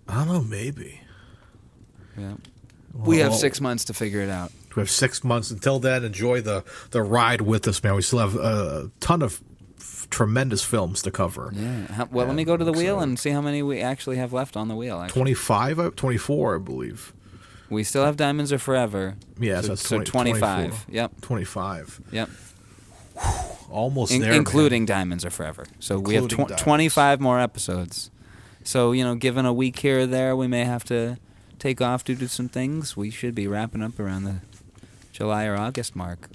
I don't know. Maybe. Yeah. We have 6 months to figure it out. We have 6 months. Until then, enjoy the ride with us, man. We still have a ton of tremendous films to cover. Yeah. Well, let me go to the wheel and see how many we actually have left on the wheel. 25, 24, I believe. We still have Diamonds Are Forever. Yeah, so, that's 25. 24. Yep. 25. Yep. Almost there. Including Diamonds Are Forever. So we have 25 more episodes. So, given a week here or there, we may have to take off due to some things. We should be wrapping up around the July or August mark.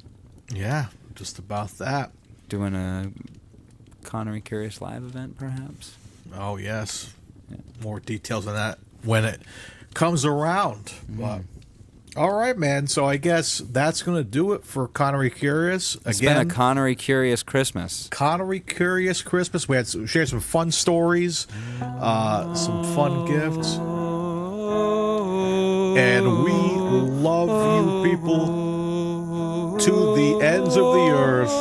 Yeah, just about that. Doing a Connery Curious Live event, perhaps? Oh, yes. Yeah. More details on that when it comes around. But, all right, man. So I guess that's going to do it for Connery Curious. It's been a Connery Curious Christmas. Connery Curious Christmas. We shared some fun stories, some fun gifts. And we love you people to the ends of the earth.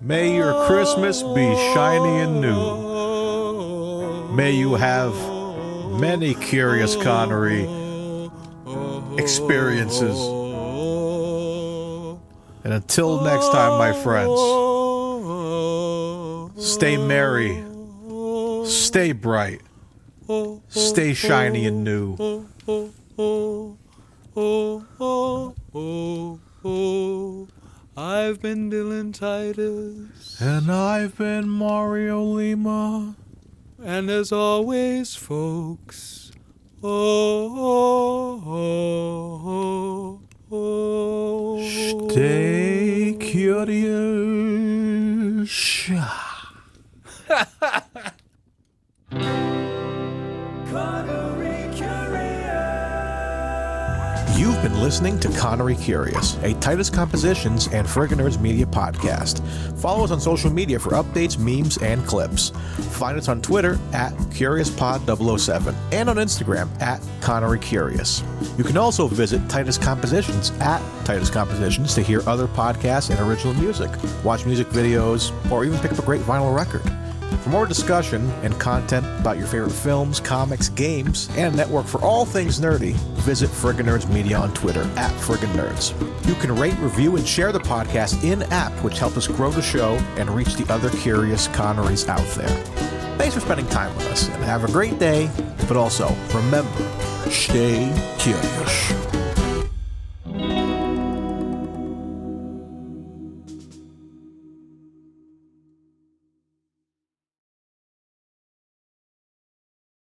May your Christmas be shiny and new. May you have many Curious Connery experiences. And until next time, my friends, stay merry, stay bright, stay shiny and new. I've been Dylan Titus. And I've been Mario Lima. And as always, folks, stay curious. You've been listening to Connery Curious, a Titus Compositions and Friggin' Nerds Media podcast. Follow us on social media for updates, memes, and clips. Find us on Twitter at CuriousPod007 and on Instagram at Connery Curious. You can also visit Titus Compositions at Titus Compositions to hear other podcasts and original music, watch music videos, or even pick up a great vinyl record. For more discussion and content about your favorite films, comics, games, and a network for all things nerdy, visit Friggin' Nerds Media on Twitter at Friggin' Nerds. You can rate, review, and share the podcast in-app, which helps us grow the show and reach the other curious Connerys out there. Thanks for spending time with us, and have a great day, but also, remember, stay curious.